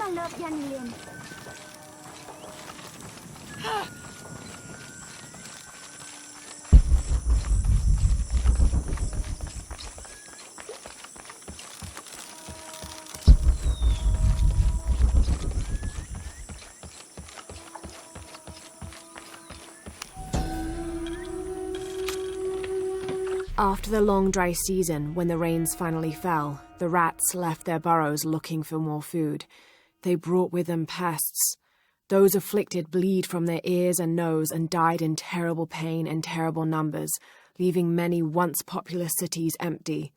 Con lợp dành liền. After the long dry season, when the rains finally fell, the rats left their burrows looking for more food. They brought with them pests. Those afflicted bleed from their ears and nose and died in terrible pain and terrible numbers, leaving many once populous cities empty.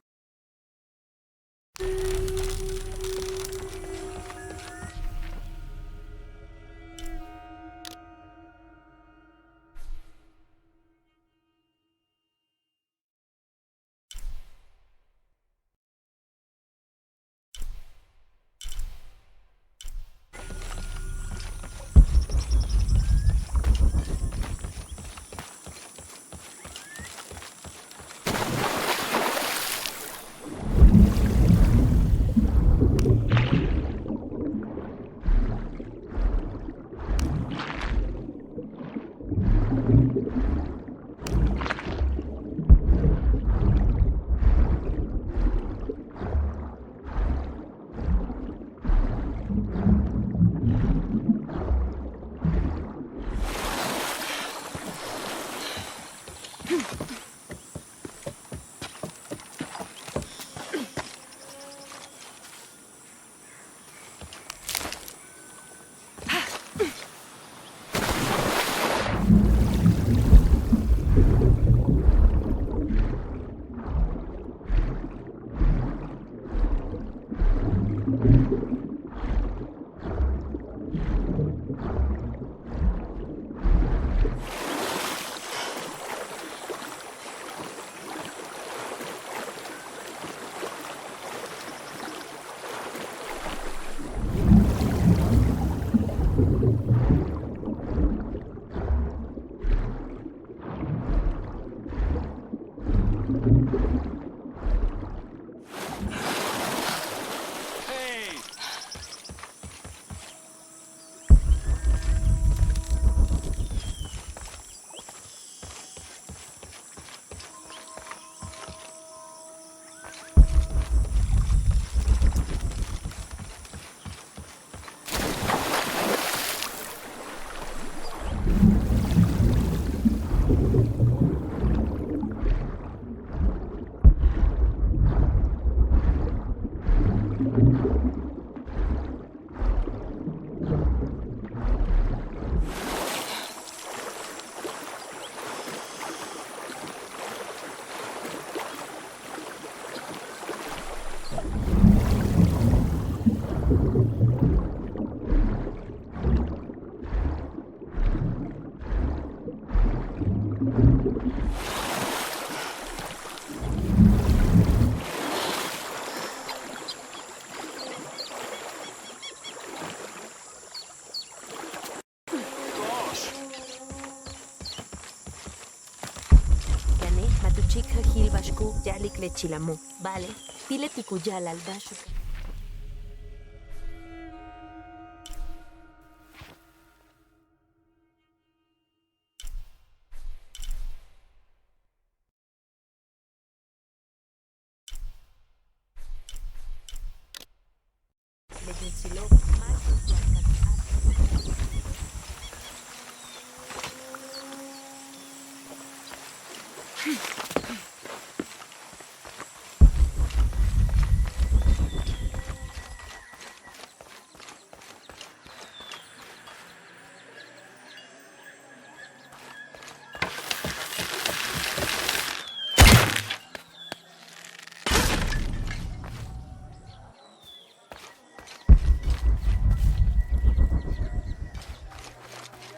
Matuchika Hilbashku Yalik Lechilamu. Vale, dile Tikuyala al Bashuka.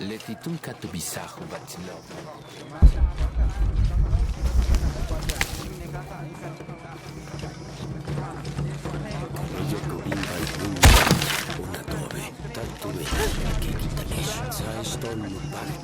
Letitun katubisahu batilo. Una dove tanto che kitalesh sai sto lupare.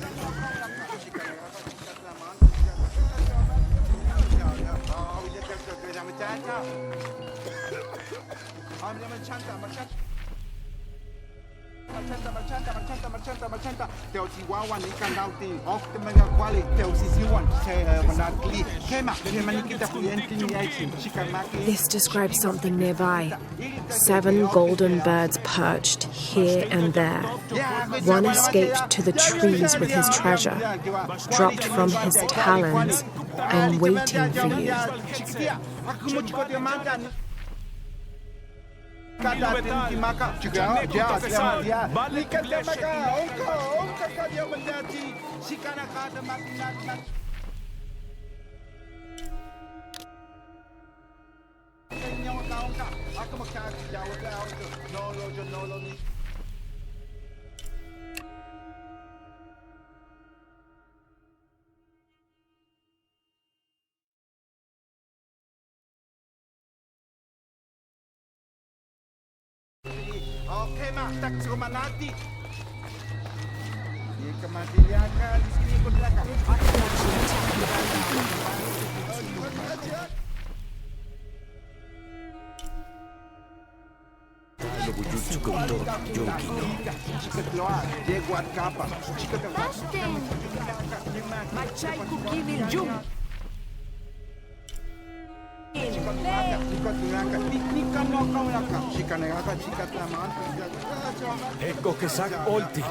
This describes something nearby. 7 golden birds perched here and there. One escaped to the trees with his treasure, dropped from his talons, and waiting for you. Oke mak, tak suruh manati. Dia kematian di sini pun belakang. Wujudsu Kotor, Yokino. Jika keluar, dia buat kapal. Jika keluar, Machay kukimil jum. Ecco che sa olti.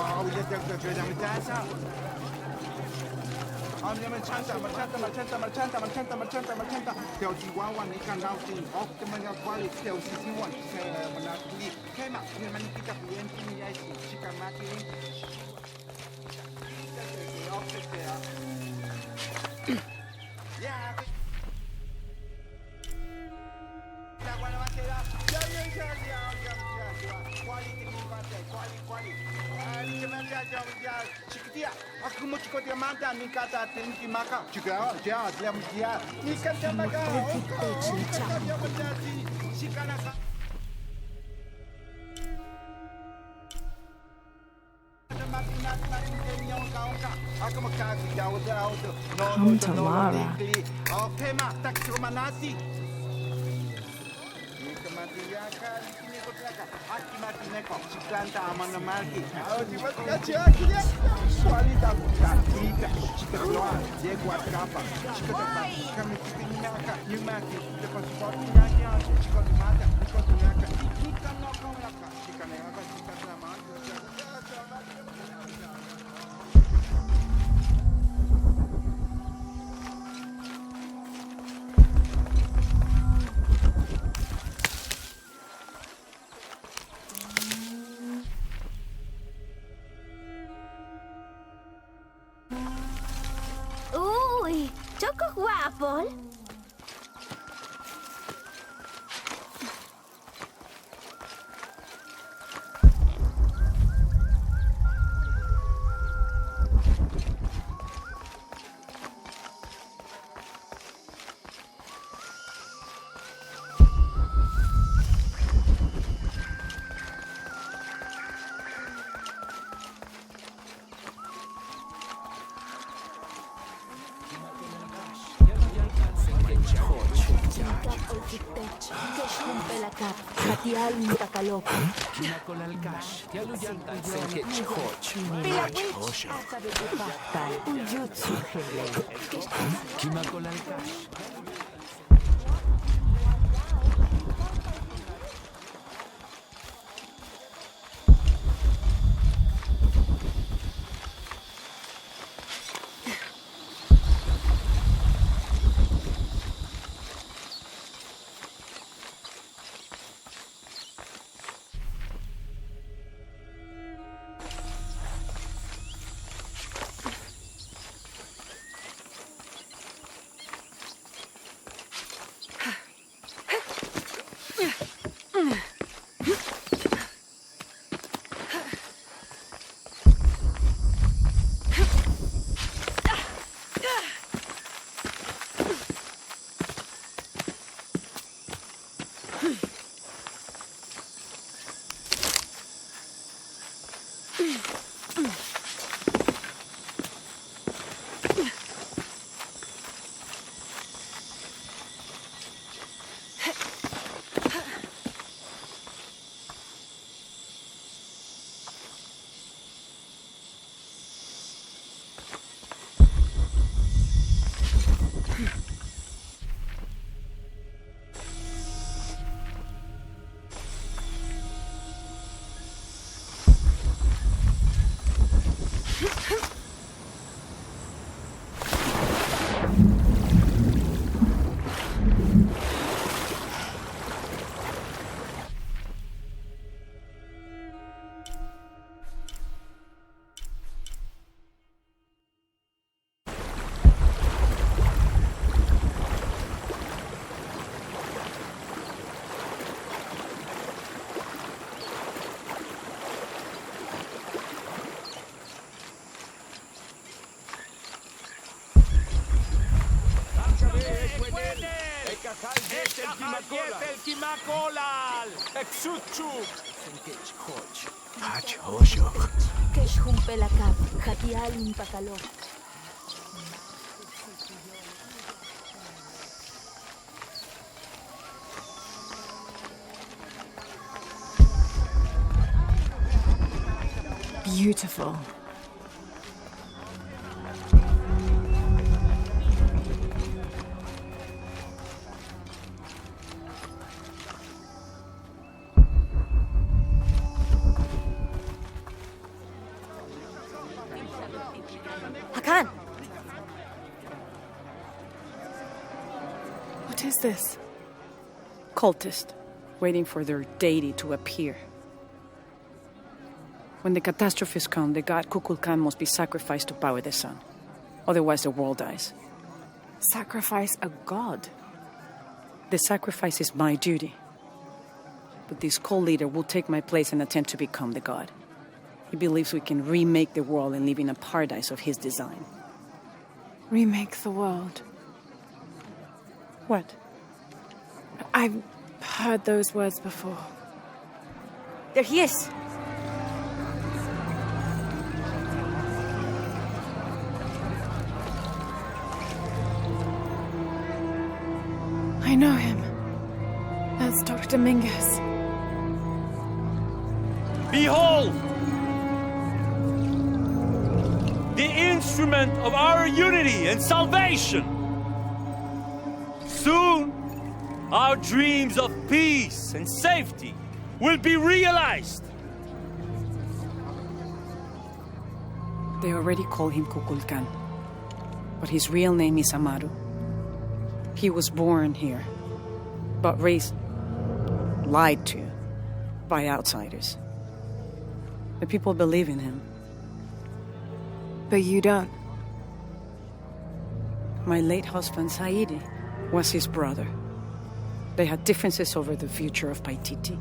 Aku mau cukup dia mata ni kata tinggi maka juga dia ni kan dia maka Come to Lara. Oke mak, tak suruh manasi. Kematian ini kau aki mati neko cikanta aman mati. Oh jiwa kaca dia. Kualitas jika keluar dia buat kapal. Jika dapat kami tindakan yang mati dapat sportnya jika mata jika tindakan kita nak kau lakukan jika nak jika sama. Uy, choco waffle. Hach Hoshok. Kesh humpelakap, hatialin patalok. Beautiful. Hakan! What is this? Cultist, waiting for their deity to appear. When the catastrophes come, the god Kukulkan must be sacrificed to power the sun. Otherwise, the world dies. Sacrifice a god? The sacrifice is my duty. But this cult leader will take my place and attempt to become the god. He believes we can remake the world and live in a paradise of his design. Remake the world. What? I've heard those words before. There he is! I know him. That's Dr. Dominguez. Behold! The instrument of our unity and salvation! Soon, our dreams of peace and safety will be realized! They already call him Kukulkan. But his real name is Amaru. He was born here, but raised, lied to, by outsiders. The people believe in him. But you don't. My late husband, Saidi, was his brother. They had differences over the future of Paititi.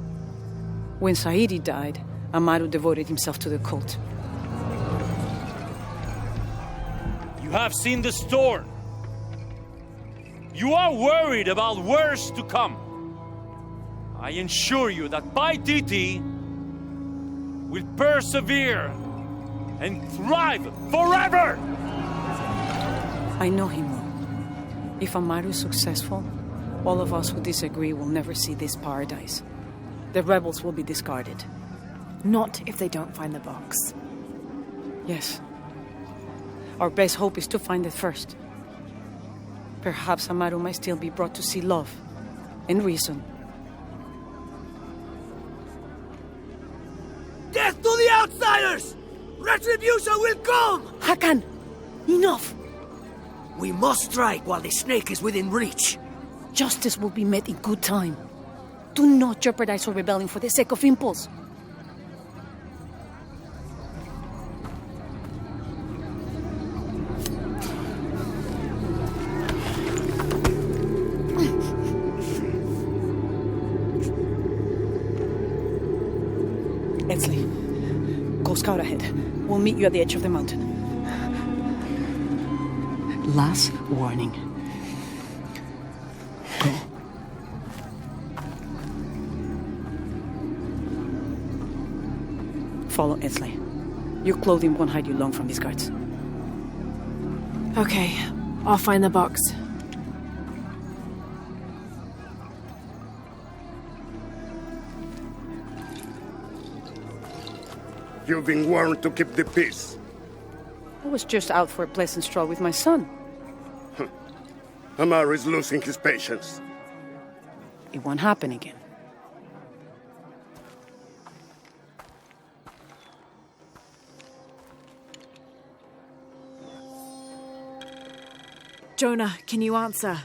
When Saidi died, Amaru devoted himself to the cult. You have seen the storm. You are worried about worse to come. I assure you that Paititi will persevere and thrive forever! I know he will. If Amaru is successful, all of us who disagree will never see this paradise. The rebels will be discarded. Not if they don't find the box. Yes. Our best hope is to find it first. Perhaps Amaru might still be brought to see love and reason. Death to the outsiders! Retribution will come! Hakan! Enough! We must strike while the snake is within reach. Justice will be met in good time. Do not jeopardize our rebellion for the sake of impulse. Edsley, go scout ahead. We'll meet you at the edge of the mountain. Last warning. Go. Follow Edsley. Your clothing won't hide you long from these guards. Okay, I'll find the box. You've been warned to keep the peace. I was just out for a pleasant stroll with my son. Amaru is losing his patience. It won't happen again. Jonah, can you answer?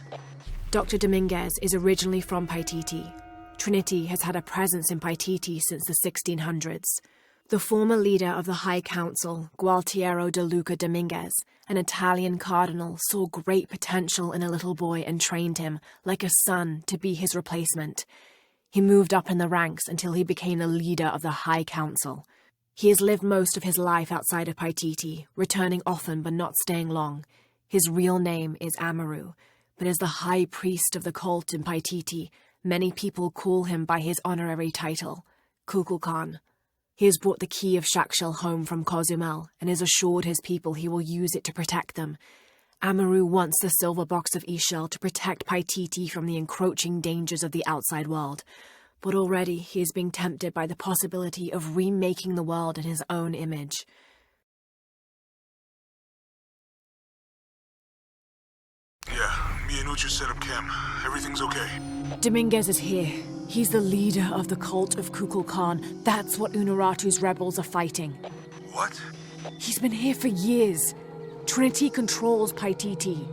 Dr. Dominguez is originally from Paititi. Trinity has had a presence in Paititi since the 1600s. The former leader of the High Council, Gualtiero de Luca Dominguez, an Italian cardinal, saw great potential in a little boy and trained him, like a son, to be his replacement. He moved up in the ranks until he became the leader of the High Council. He has lived most of his life outside of Paititi, returning often but not staying long. His real name is Amaru, but as the high priest of the cult in Paititi, Many people call him by his honorary title, Kukulkan. He has brought the key of Shakshil home from Cozumel and has assured his people he will use it to protect them. Amaru wants the silver box of Ishil to protect Paititi from the encroaching dangers of the outside world, but already he is being tempted by the possibility of remaking the world in his own image. Yeah, me and Uchu set up camp. Everything's okay. Dominguez is here. He's the leader of the cult of Kukulkan. That's what Unuratu's rebels are fighting. What? He's been here for years. Trinity controls Paititi.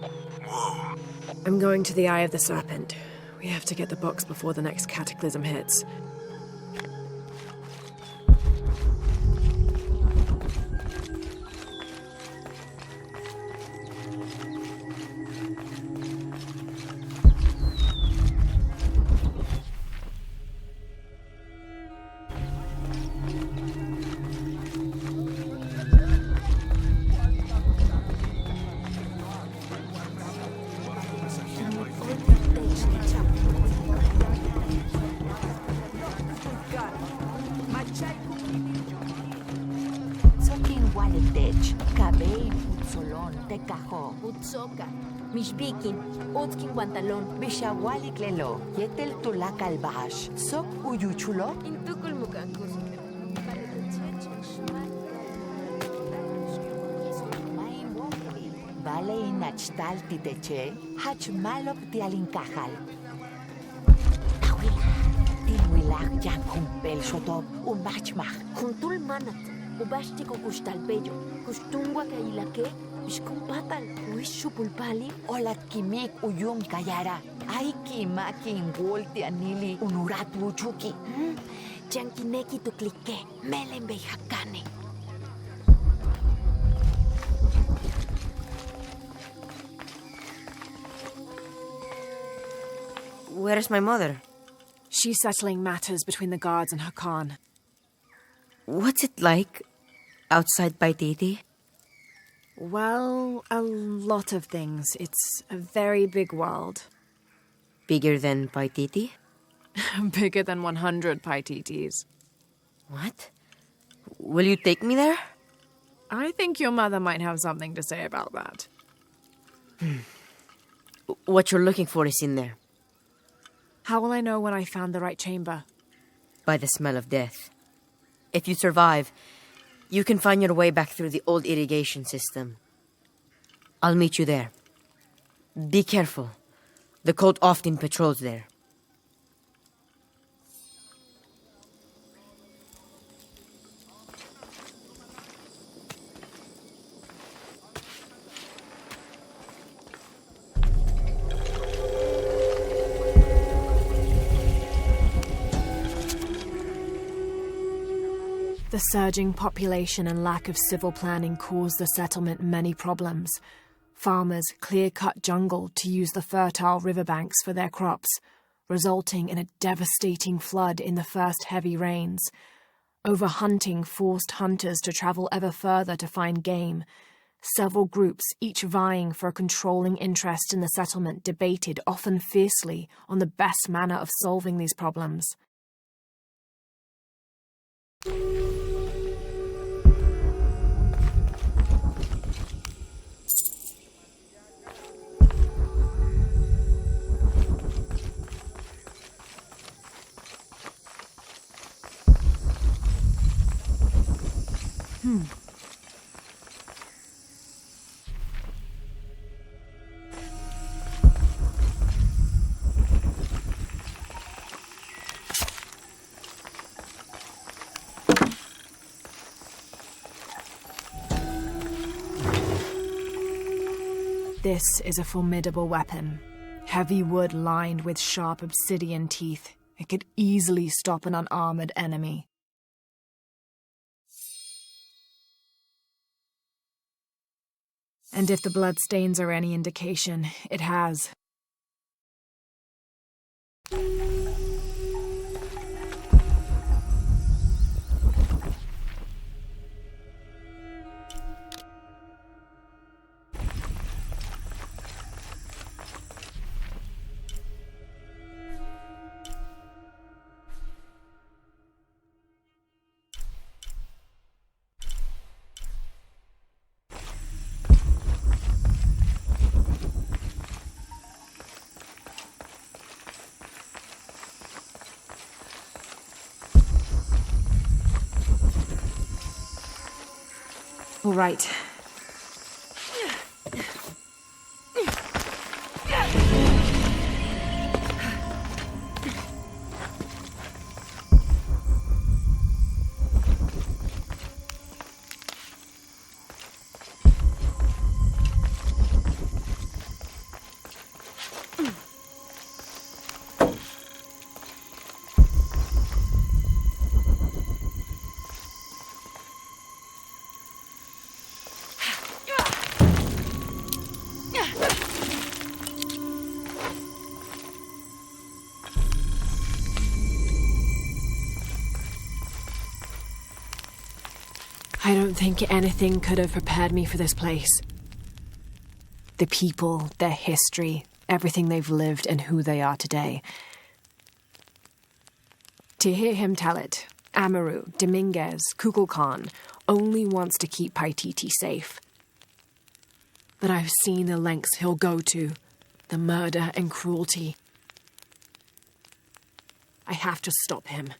Whoa. I'm going to the Eye of the Serpent. We have to get the box before the next cataclysm hits. Sokin Waletech, Kabei, Utsolon, Tecajo, Utsoka, Mishbikin, Utskin Guantalon, Bishawalik Lelo, Yetel Tulakal Bash, Sok Uyuchulo, Intukul Mukakus. Vale inachtal titeche, hachmalop tialinkajal. Tawila, tilwilak yan kumpel shotop, umachmach. Juntul manat, ubastiko kustalpeyo, kustungwa kailake, ishkumpatal, wishupulpali, olat kimik uyum kayara. Ay kimaki involti anili unuratu uchuki. Chankineki tuklike, melembe hakane. Where's my mother? She's settling matters between the guards and her Khan. What's it like outside Paititi? Well, a lot of things. It's a very big world. Bigger than Paititi? Bigger than 100 Paititis. What? Will you take me there? I think your mother might have something to say about that. What you're looking for is in there. How will I know when I found the right chamber? By the smell of death. If you survive, you can find your way back through the old irrigation system. I'll meet you there. Be careful. The cult often patrols there. The surging population and lack of civil planning caused the settlement many problems. Farmers clear-cut jungle to use the fertile riverbanks for their crops, resulting in a devastating flood in the first heavy rains. Overhunting forced hunters to travel ever further to find game. Several groups, each vying for a controlling interest in the settlement, debated often fiercely on the best manner of solving these problems. This is a formidable weapon. Heavy wood lined with sharp obsidian teeth. It could easily stop an unarmored enemy. And if the bloodstains are any indication, it has. All right. I don't think anything could have prepared me for this place. The people, their history, everything they've lived and who they are today. To hear him tell it, Amaru, Dominguez, Kukulkan only wants to keep Paititi safe. But I've seen the lengths he'll go to, the murder and cruelty. I have to stop him.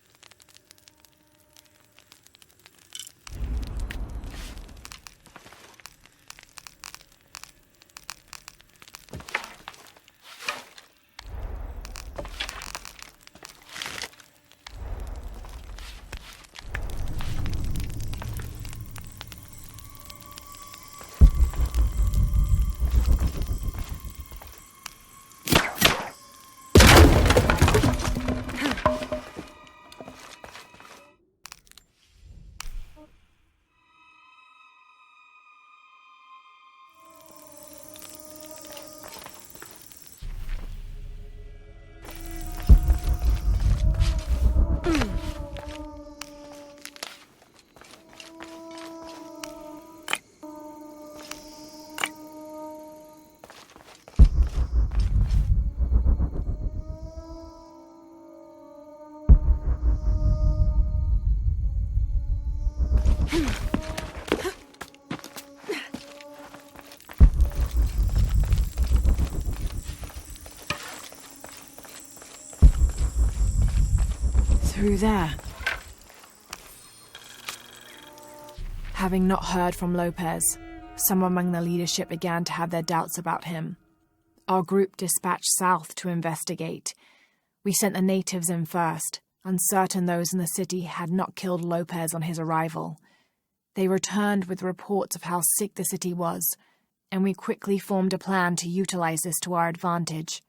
Through there. Having not heard from Lopez, some among the leadership began to have their doubts about him. Our group dispatched south to investigate. We sent the natives in first, uncertain those in the city had not killed Lopez on his arrival. They returned with reports of how sick the city was, and we quickly formed a plan to utilize this to our advantage.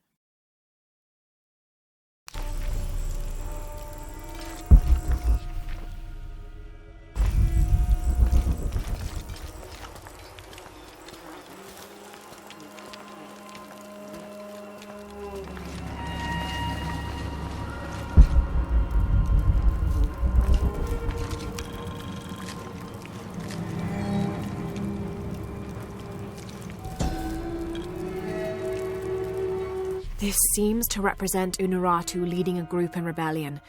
This seems to represent Unuratu leading a group in rebellion.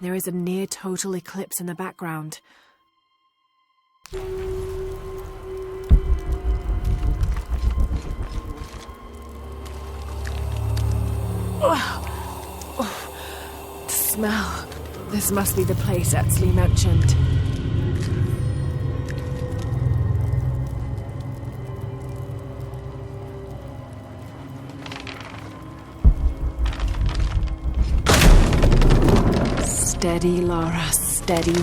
There is a near-total eclipse in the background. The smell. This must be the place Etzli mentioned. Steady, Laura, steady.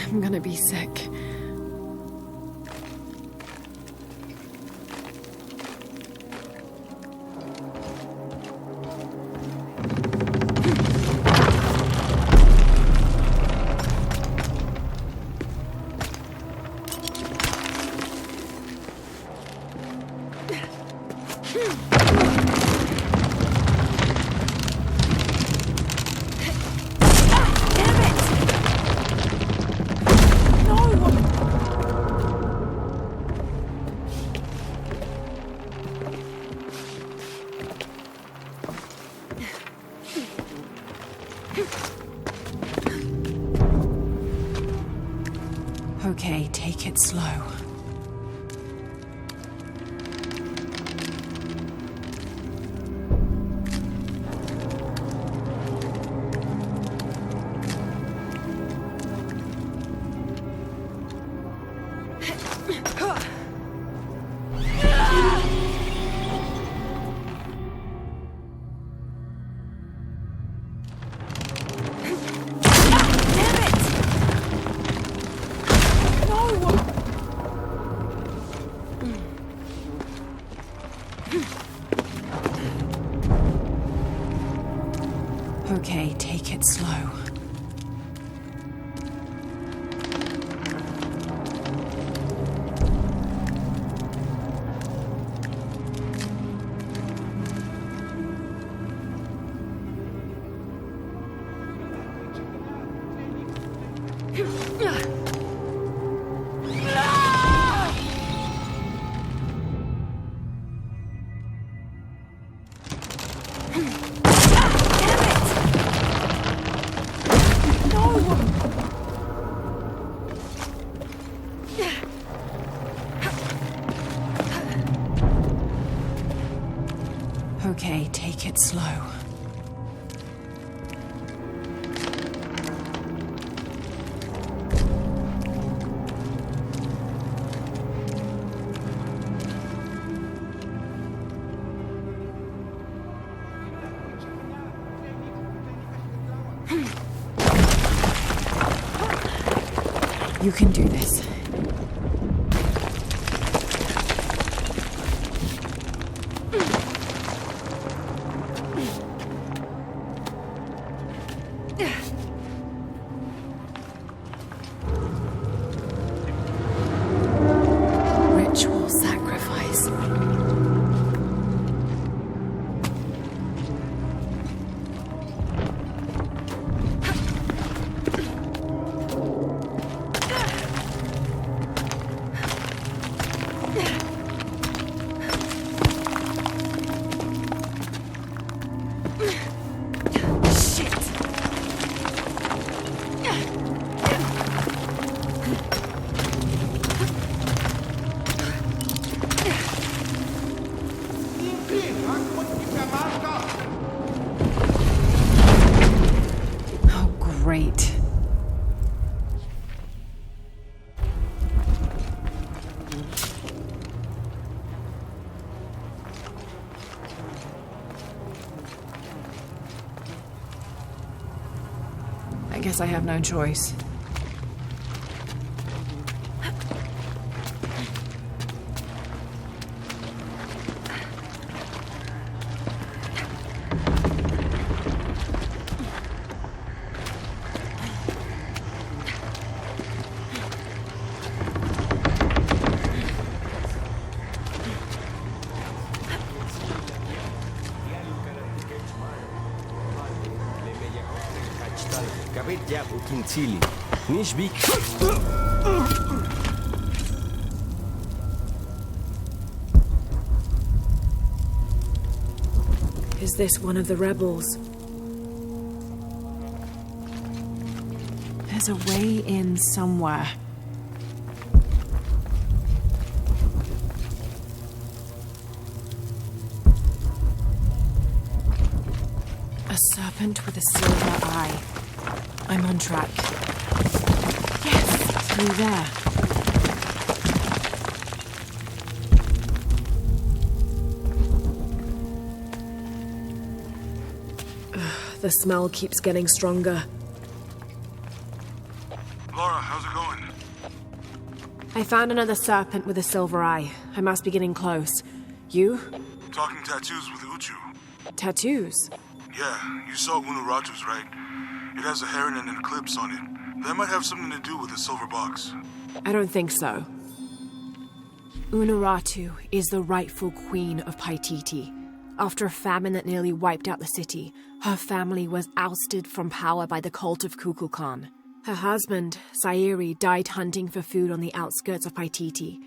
I'm gonna be sick. No! slow. Okay, take it slow. Okay, take it slow. You can do this. Ritual sacrifice. Oh, great. I guess I have no choice. Is this one of the rebels? There's a way in somewhere. A serpent with a silver eye. I'm on track. Yes, through there. The smell keeps getting stronger. Laura, how's it going? I found another serpent with a silver eye. I must be getting close. You? Talking tattoos with Uchu. Tattoos? Yeah, you saw Unuratu's, right? It has a heron and an eclipse on it. That might have something to do with the silver box. I don't think so. Unuratu is the rightful queen of Paititi. After a famine that nearly wiped out the city, her family was ousted from power by the cult of Kukulkan. Her husband, Sayiri, died hunting for food on the outskirts of Paititi.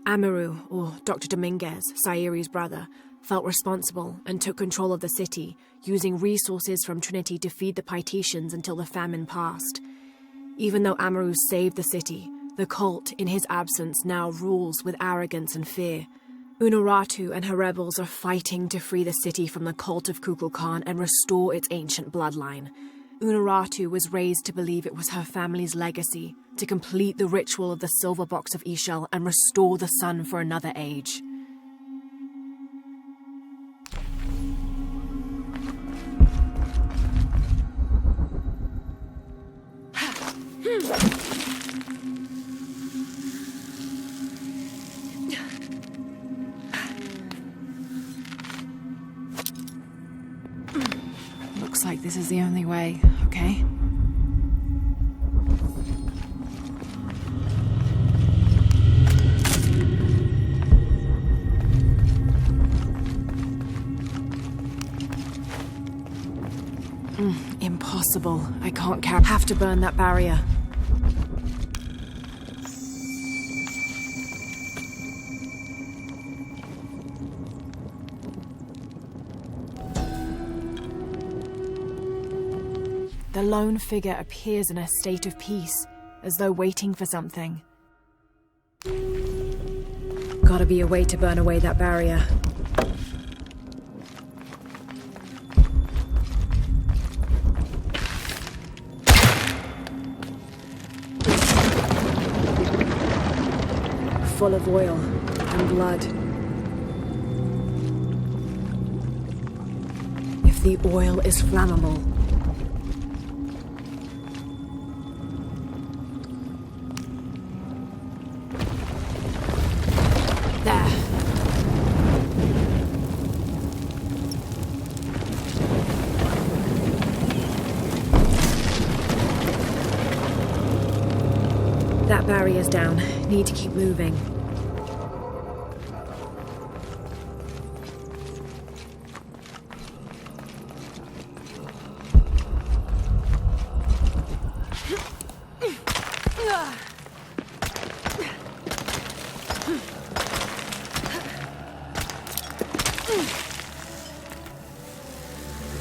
Amaru, or Dr. Dominguez, Sayiri's brother, felt responsible and took control of the city, using resources from Trinity to feed the Paititians until the famine passed. Even though Amaru saved the city, The cult, in his absence, now rules with arrogance and fear. Unuratu and her rebels are fighting to free the city from the cult of Kukulkan and restore its ancient bloodline. Unuratu was raised to believe it was her family's legacy, to complete the ritual of the silver box of Ishel and restore the sun for another age. Looks like this is the only way, okay? Impossible. I can't have to burn that barrier. The lone figure appears in a state of peace, as though waiting for something. Gotta be a way to burn away that barrier. Full of oil and blood. If the oil is flammable, that barrier's down. Need to keep moving.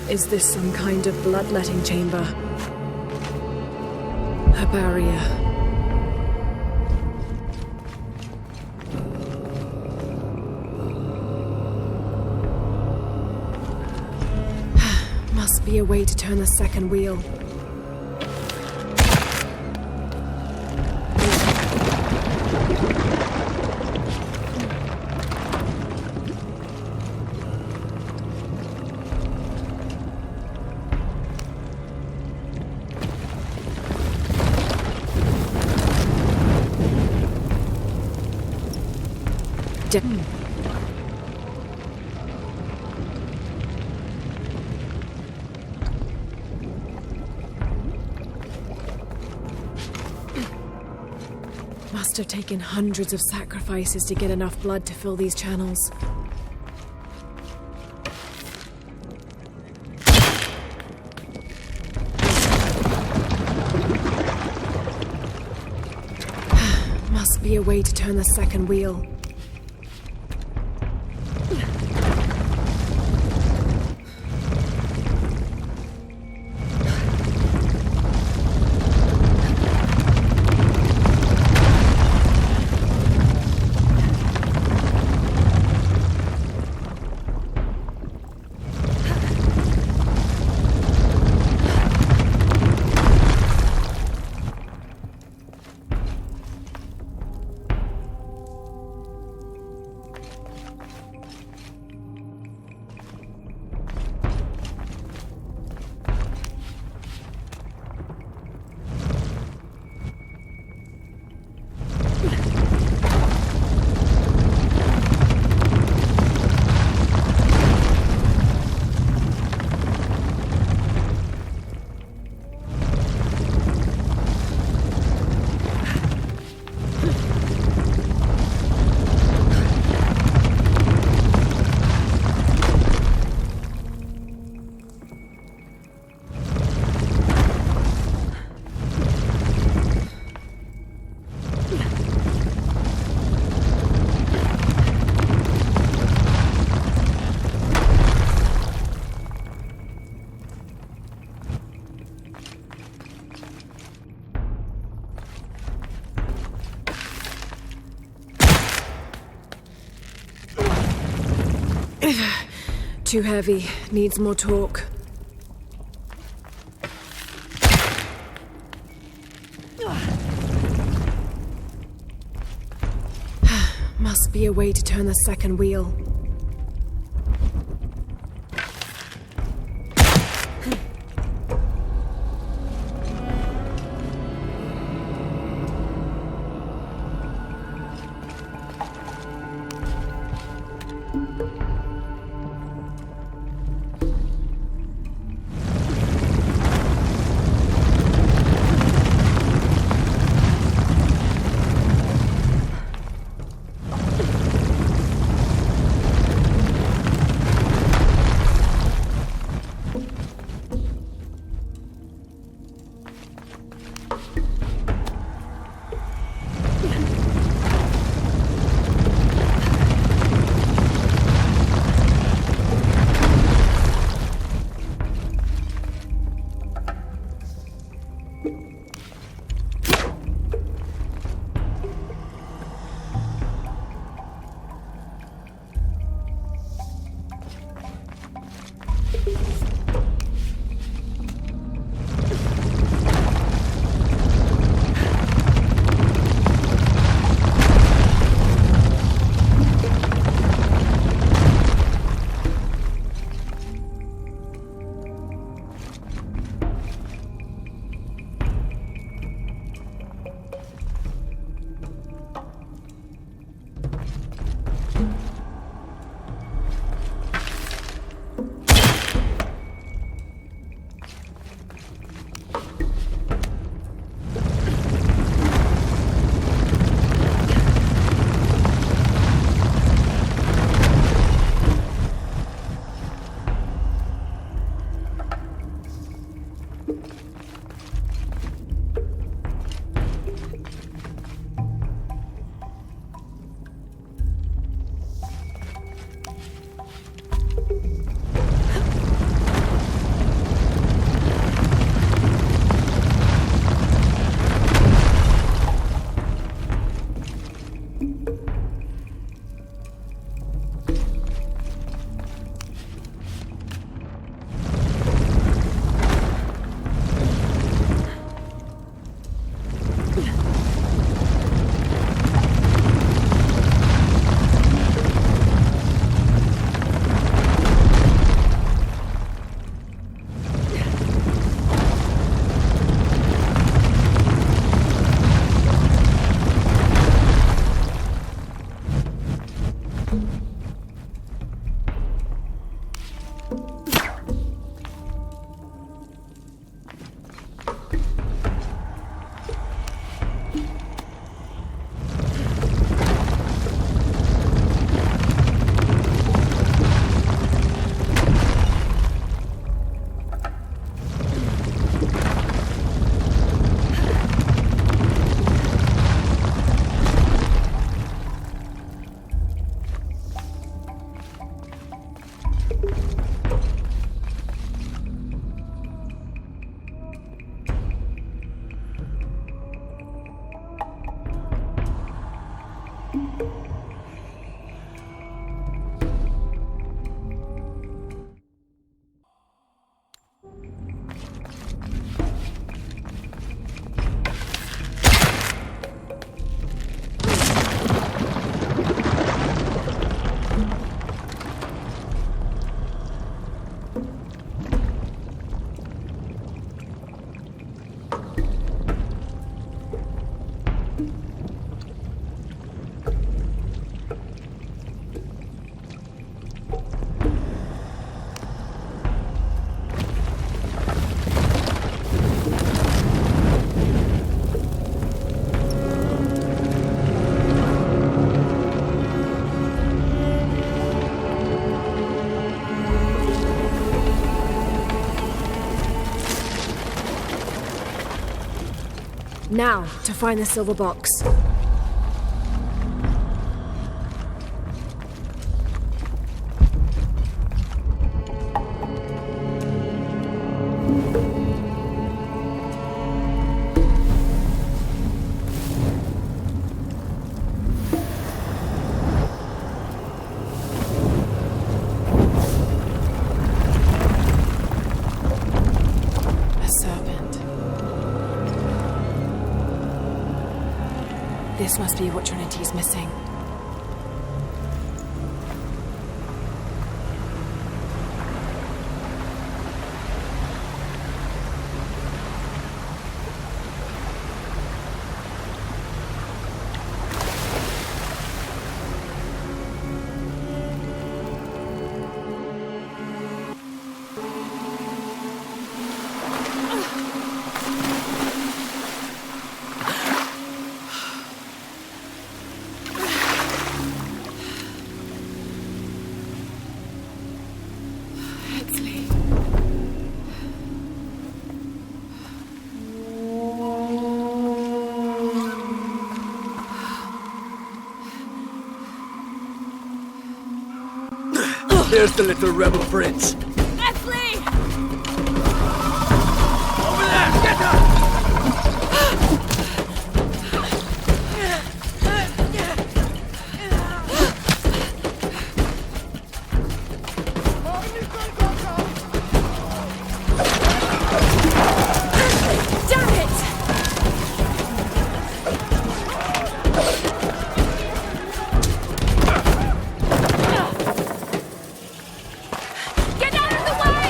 Is this some kind of bloodletting chamber? A barrier. Must be a way to turn the second wheel. Must have taken hundreds of sacrifices to get enough blood to fill these channels. Must be a way to turn the second wheel. Too heavy. Needs more torque. Must be a way to turn the second wheel. Now, to find the silver box. This must be what Trinity's missing. There's the little rebel prince. Leslie! Over there! Get her! Damn it! Get out of the way!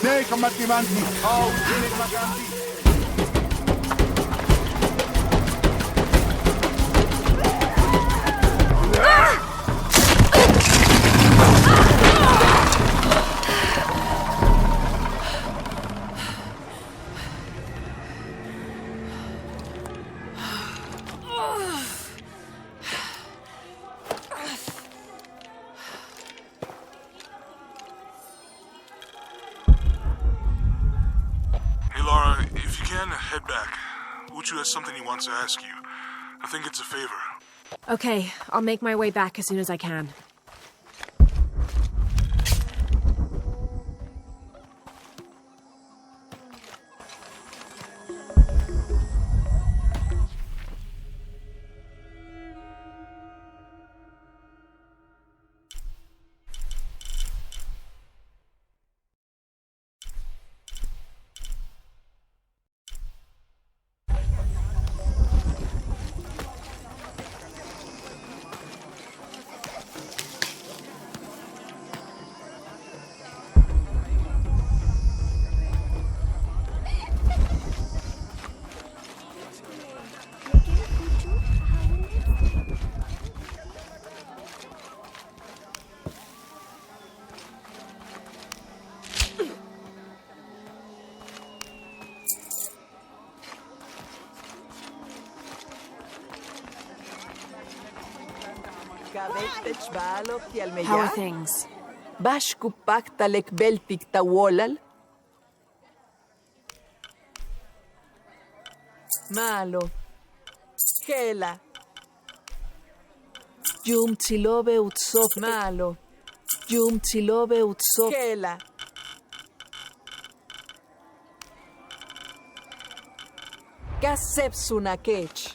Dei combattivanti! Oh, uccide i vaganti! Hey, Laura, if you can, head back. Uchu has something he wants to ask you. I think it's a favor. Okay, I'll make my way back as soon as I can. How are things? Bashkupak talekbeltik tawolal. Malo. Kela. Yum tsilobe utsok. Malo. Yum tsilobe utsok. Kela. Kasep sunakech.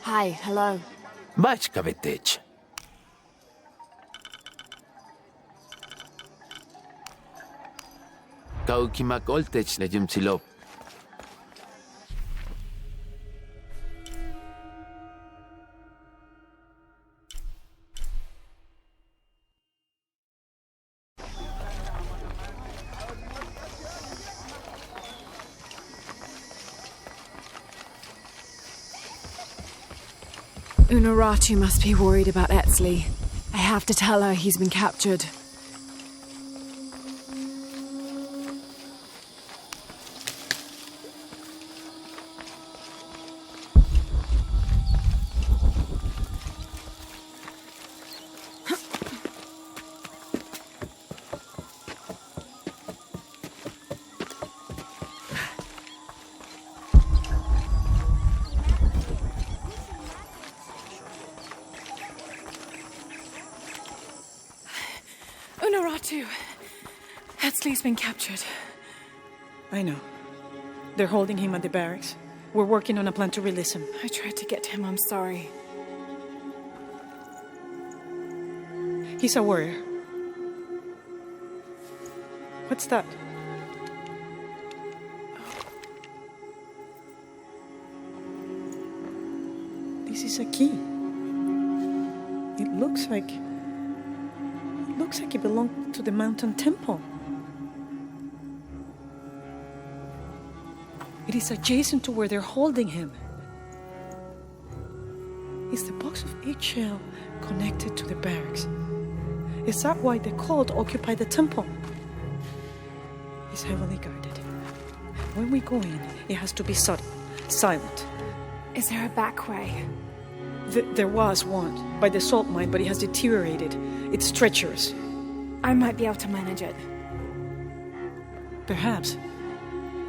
Hi, hello. Bachkavetech. Kaukimak oltech na jumtsilop. Unuratu must be worried about Etzli. I have to tell her he's been captured. Etzli's been captured. I know. They're holding him at the barracks. We're working on a plan to release him. I tried to get him, I'm sorry. He's a warrior. What's that? This is a key. It looks like it belonged to the mountain temple. It is adjacent to where they're holding him. Is the box of eggshell connected to the barracks? Is that why the cult occupied the temple? It's heavily guarded. When we go in, it has to be subtle, silent. Is there a back way? There was one, by the salt mine, but it has deteriorated. It's treacherous. I might be able to manage it. Perhaps.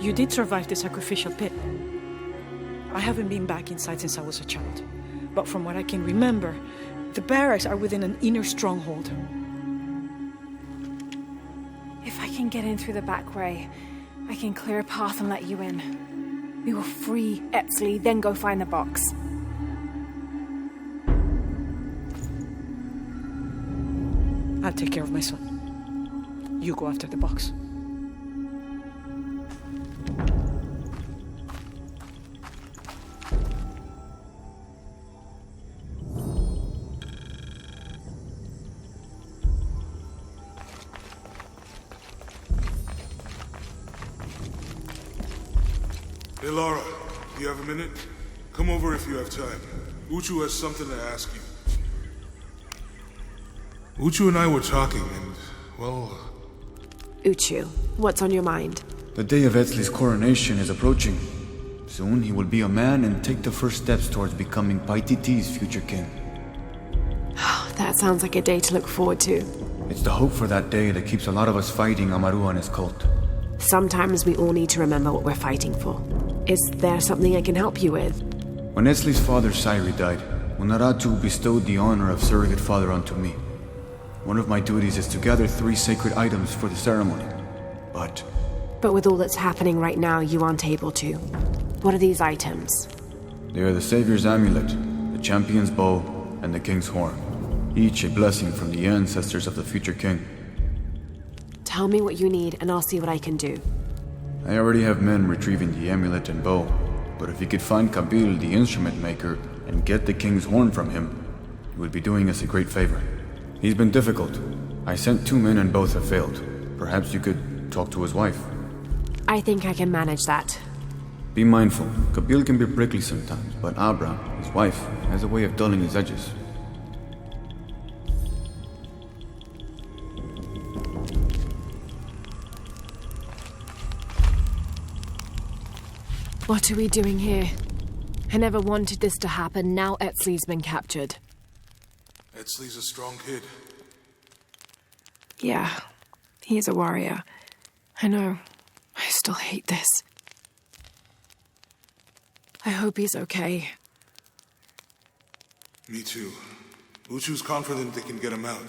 You did survive the sacrificial pit. I haven't been back inside since I was a child. But from what I can remember, the barracks are within an inner stronghold. If I can get in through the back way, I can clear a path and let you in. We will free Etzli, then go find the box. I'll take care of my son. You go after the box. Hey, Laura, do you have a minute? Come over if you have time. Uchu has something to ask you. Uchu and I were talking, and, well... Uchu, what's on your mind? The day of Etzli's coronation is approaching. Soon he will be a man and take the first steps towards becoming Paititi's future king. That sounds like a day to look forward to. It's the hope for that day that keeps a lot of us fighting Amaru and his cult. Sometimes we all need to remember what we're fighting for. Is there something I can help you with? When Etzli's father Sairi died, Unaratu bestowed the honor of surrogate father onto me. One of my duties is to gather 3 sacred items for the ceremony. But with all that's happening right now, you aren't able to. What are these items? they are the Savior's amulet, the champion's bow, and the king's horn. Each a blessing from the ancestors of the future king. Tell me what you need and I'll see what I can do. I already have men retrieving the amulet and bow, but if you could find Kabil, the instrument maker, and get the king's horn from him, you would be doing us a great favor. He's been difficult. I sent 2 men and both have failed. Perhaps you could talk to his wife. I think I can manage that. Be mindful. Kabil can be prickly sometimes, but Abra, his wife, has a way of dulling his edges. What are we doing here? I never wanted this to happen. Now Etzli's been captured. Etzli's a strong kid. Yeah, he is a warrior. I know. I still hate this. I hope he's okay. Me too. Uchu's confident they can get him out.